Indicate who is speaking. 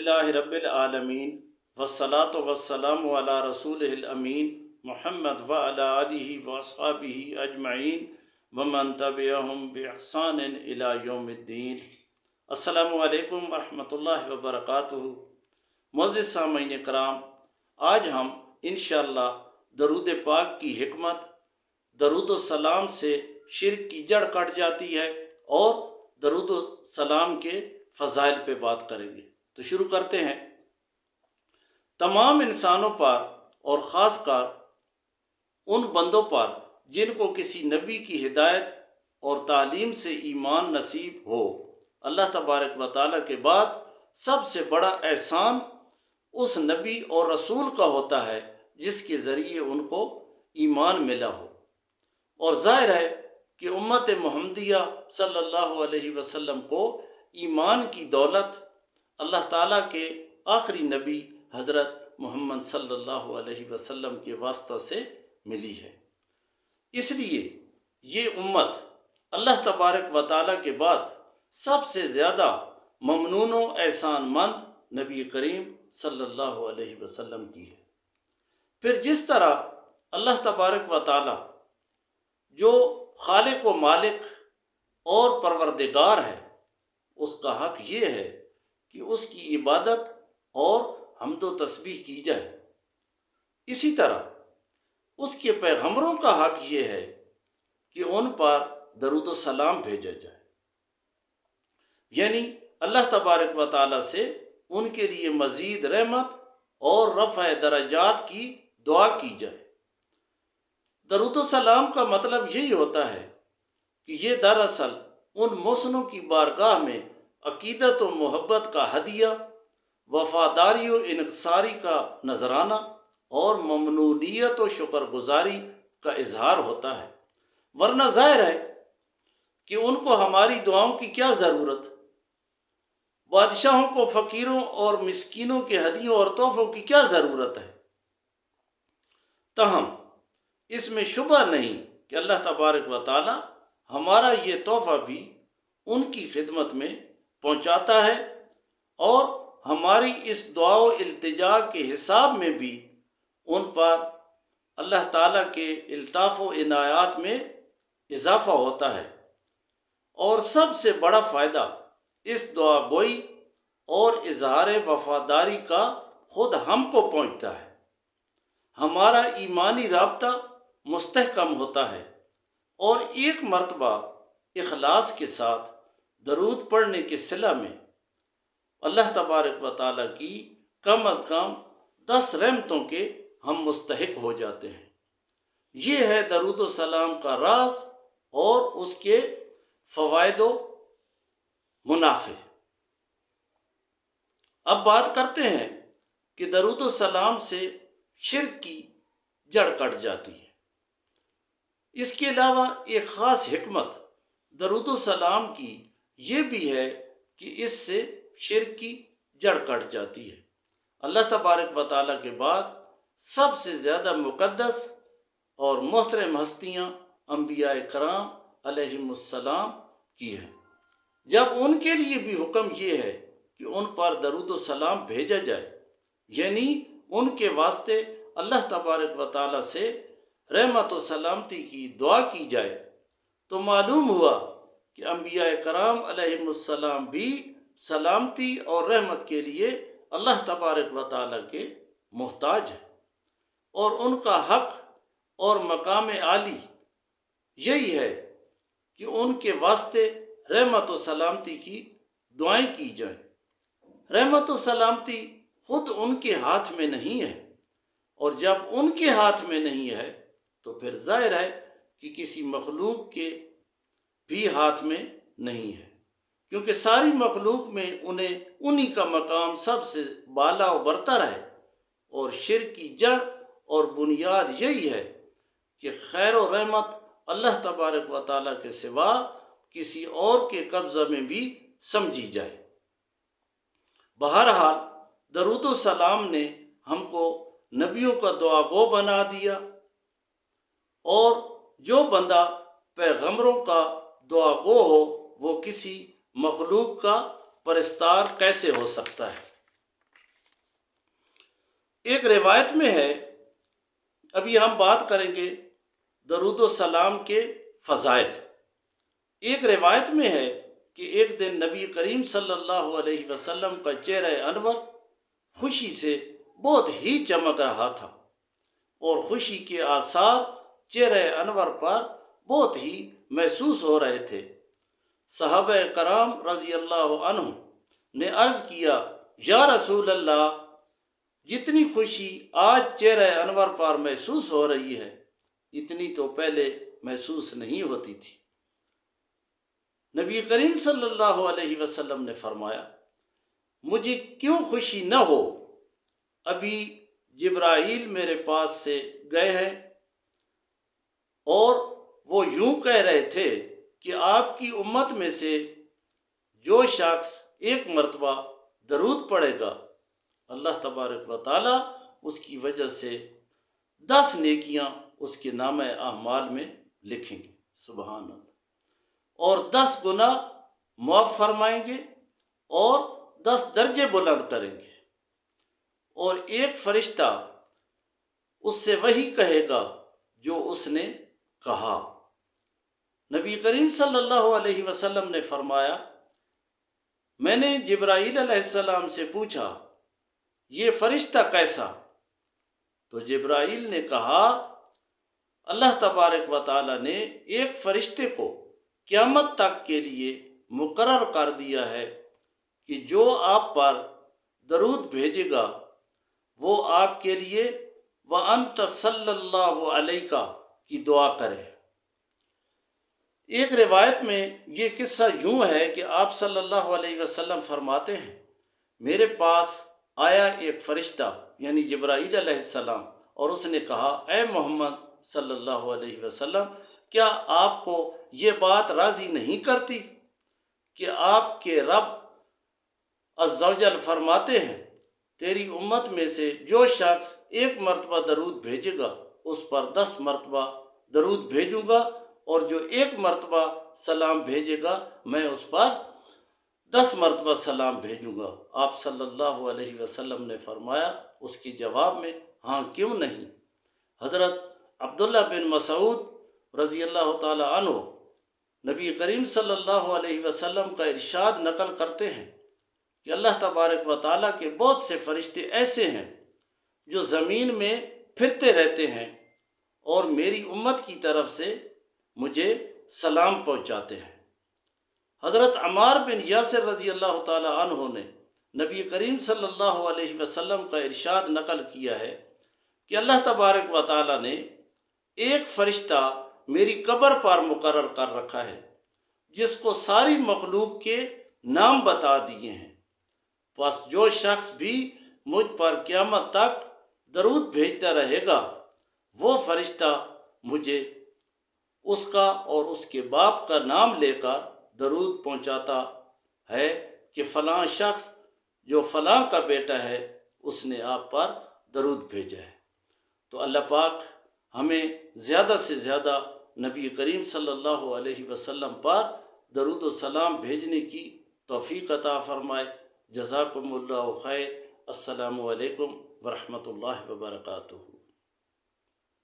Speaker 1: للہ رب العالمین والصلاة والسلام علی رسولہ الامین محمد وعلی آلہ واصحابہ اجمعین ومن تبعہم بإحسان الی یوم الدین۔ السلام علیکم ورحمۃ اللہ وبرکاتہ۔ معزز سامعین کرام، آج ہم انشاءاللہ درود پاک کی حکمت، درود السلام سے شرک کی جڑ کٹ جاتی ہے اور درود السلام کے فضائل پہ بات کریں گے۔ تو شروع کرتے ہیں۔ تمام انسانوں پر اور خاص کر ان بندوں پر جن کو کسی نبی کی ہدایت اور تعلیم سے ایمان نصیب ہو، اللہ تبارک و تعالیٰ کے بعد سب سے بڑا احسان اس نبی اور رسول کا ہوتا ہے جس کے ذریعے ان کو ایمان ملا ہو۔ اور ظاہر ہے کہ امت محمدیہ صلی اللہ علیہ وسلم کو ایمان کی دولت اللہ تعالیٰ کے آخری نبی حضرت محمد صلی اللہ علیہ وسلم کے واسطہ سے ملی ہے۔ اس لیے یہ امت اللہ تبارک و تعالیٰ کے بعد سب سے زیادہ ممنون و احسان مند نبی کریم صلی اللہ علیہ وسلم کی ہے۔ پھر جس طرح اللہ تبارک و تعالیٰ جو خالق و مالک اور پروردگار ہے، اس کا حق یہ ہے کہ اس کی عبادت اور حمد و تسبیح کی جائے۔ اسی طرح اس کے پیغمبروں کا حق یہ ہے کہ ان پر درود و سلام بھیجا جائے، یعنی اللہ تبارک و تعالیٰ سے ان کے لیے مزید رحمت اور رفع درجات کی دعا کی جائے۔ درود و سلام کا مطلب یہی ہوتا ہے کہ یہ دراصل ان محسنوں کی بارگاہ میں عقیدت و محبت کا ہدیہ، وفاداری و انکساری کا نذرانہ اور ممنونیت و شکر گزاری کا اظہار ہوتا ہے۔ ورنہ ظاہر ہے کہ ان کو ہماری دعاؤں کی کیا ضرورت؟ بادشاہوں کو فقیروں اور مسکینوں کے ہدیوں اور تحفوں کی کیا ضرورت ہے؟ تاہم اس میں شبہ نہیں کہ اللہ تبارک و تعالی ہمارا یہ تحفہ بھی ان کی خدمت میں پہنچاتا ہے، اور ہماری اس دعا و التجا کے حساب میں بھی ان پر اللہ تعالیٰ کے الطاف و عنایات میں اضافہ ہوتا ہے۔ اور سب سے بڑا فائدہ اس دعا گوئی اور اظہار وفاداری کا خود ہم کو پہنچتا ہے۔ ہمارا ایمانی رابطہ مستحکم ہوتا ہے، اور ایک مرتبہ اخلاص کے ساتھ درود پڑھنے کے صلہ میں اللہ تبارک و تعالیٰ کی کم از کم 10 رحمتوں کے ہم مستحق ہو جاتے ہیں۔ یہ ہے درود و سلام کا راز اور اس کے فوائد و منافع۔ اب بات کرتے ہیں کہ درود و سلام سے شرک کی جڑ کٹ جاتی ہے۔ اس کے علاوہ ایک خاص حکمت درود و سلام کی یہ بھی ہے کہ اس سے شرک کی جڑ کٹ جاتی ہے۔ اللہ تبارک و تعالیٰ کے بعد سب سے زیادہ مقدس اور محترم ہستیاں انبیاء کرام علیہم السلام کی ہیں۔ جب ان کے لیے بھی حکم یہ ہے کہ ان پر درود و سلام بھیجا جائے، یعنی ان کے واسطے اللہ تبارک و تعالیٰ سے رحمت و سلامتی کی دعا کی جائے، تو معلوم ہوا کہ انبیاء کرام علیہم السلام بھی سلامتی اور رحمت کے لیے اللہ تبارک و تعالیٰ کے محتاج ہیں، اور ان کا حق اور مقام عالی یہی ہے کہ ان کے واسطے رحمت و سلامتی کی دعائیں کی جائیں۔ رحمت و سلامتی خود ان کے ہاتھ میں نہیں ہے، اور جب ان کے ہاتھ میں نہیں ہے تو پھر ظاہر ہے کہ کسی مخلوق کے بھی ہاتھ میں نہیں ہے، کیونکہ ساری مخلوق میں انہی کا مقام سب سے بالا و برتر ہے۔ اور شرک کی جڑ اور بنیاد یہی ہے کہ خیر و رحمت اللہ تبارک و تعالیٰ کے سوا کسی اور کے قبضہ میں بھی سمجھی جائے۔ بہرحال درود و سلام نے ہم کو نبیوں کا دعا گو بنا دیا، اور جو بندہ پیغمبروں کا دعا گو ہو وہ کسی مخلوق کا پرستار کیسے ہو سکتا ہے؟ ایک روایت میں ہے، ابھی ہم بات کریں گے درود و سلام کے فضائل۔ ایک روایت میں ہے کہ ایک دن نبی کریم صلی اللہ علیہ وسلم کا چہرہ انور خوشی سے بہت ہی چمک رہا تھا، اور خوشی کے آثار چہرہ انور پر بہت ہی محسوس ہو رہے تھے۔ صحابہ کرام رضی اللہ عنہ نے عرض کیا، یا رسول اللہ، جتنی خوشی آج چہرہ انور پر محسوس ہو رہی ہے، اتنی تو پہلے محسوس نہیں ہوتی تھی۔ نبی کریم صلی اللہ علیہ وسلم نے فرمایا، مجھے کیوں خوشی نہ ہو؟ ابھی جبرائیل میرے پاس سے گئے ہیں اور وہ یوں کہہ رہے تھے کہ آپ کی امت میں سے جو شخص ایک مرتبہ درود پڑھے گا، اللہ تبارک و تعالیٰ اس کی وجہ سے 10 نیکیاں اس کے نامہ اعمال میں لکھیں گے، سبحان اللہ، اور 10 گناہ معاف فرمائیں گے اور 10 درجے بلند کریں گے، اور ایک فرشتہ اس سے وہی کہے گا جو اس نے کہا۔ نبی کریم صلی اللہ علیہ وسلم نے فرمایا، میں نے جبرائیل علیہ السلام سے پوچھا، یہ فرشتہ کیسا؟ تو جبرائیل نے کہا، اللہ تبارک و تعالیٰ نے ایک فرشتے کو قیامت تک کے لیے مقرر کر دیا ہے کہ جو آپ پر درود بھیجے گا وہ آپ کے لیے وَأَنْتَ صلی اللہ علیہ کی دعا کرے۔ ایک روایت میں یہ قصہ یوں ہے کہ آپ صلی اللہ علیہ وسلم فرماتے ہیں، میرے پاس آیا ایک فرشتہ یعنی جبرائیل علیہ السلام، اور اس نے کہا، اے محمد صلی اللہ علیہ وسلم، کیا آپ کو یہ بات راضی نہیں کرتی کہ آپ کے رب عز و جل فرماتے ہیں، تیری امت میں سے جو شخص ایک مرتبہ درود بھیجے گا اس پر 10 مرتبہ درود بھیجوں گا، اور جو ایک مرتبہ سلام بھیجے گا میں اس پر 10 مرتبہ سلام بھیجوں گا۔ آپ صلی اللہ علیہ وسلم نے فرمایا اس کے جواب میں، ہاں کیوں نہیں۔ حضرت عبداللہ بن مسعود رضی اللہ تعالی عنہ نبی کریم صلی اللہ علیہ وسلم کا ارشاد نقل کرتے ہیں کہ اللہ تبارک و تعالیٰ کے بہت سے فرشتے ایسے ہیں جو زمین میں پھرتے رہتے ہیں اور میری امت کی طرف سے مجھے سلام پہنچاتے ہیں۔ حضرت عمار بن یاسر رضی اللہ تعالی عنہ نے نبی کریم صلی اللہ علیہ وسلم کا ارشاد نقل کیا ہے کہ اللہ تبارک و تعالیٰ نے ایک فرشتہ میری قبر پر مقرر کر رکھا ہے جس کو ساری مخلوق کے نام بتا دیے ہیں، بس جو شخص بھی مجھ پر قیامت تک درود بھیجتا رہے گا وہ فرشتہ مجھے اس کا اور اس کے باپ کا نام لے کر درود پہنچاتا ہے کہ فلاں شخص جو فلاں کا بیٹا ہے اس نے آپ پر درود بھیجا ہے۔ تو اللہ پاک ہمیں زیادہ سے زیادہ نبی کریم صلی اللہ علیہ وسلم پر درود و سلام بھیجنے کی توفیق عطا فرمائے۔ جزاکم اللہ خیر۔ السلام علیکم ورحمۃ اللہ وبرکاتہ۔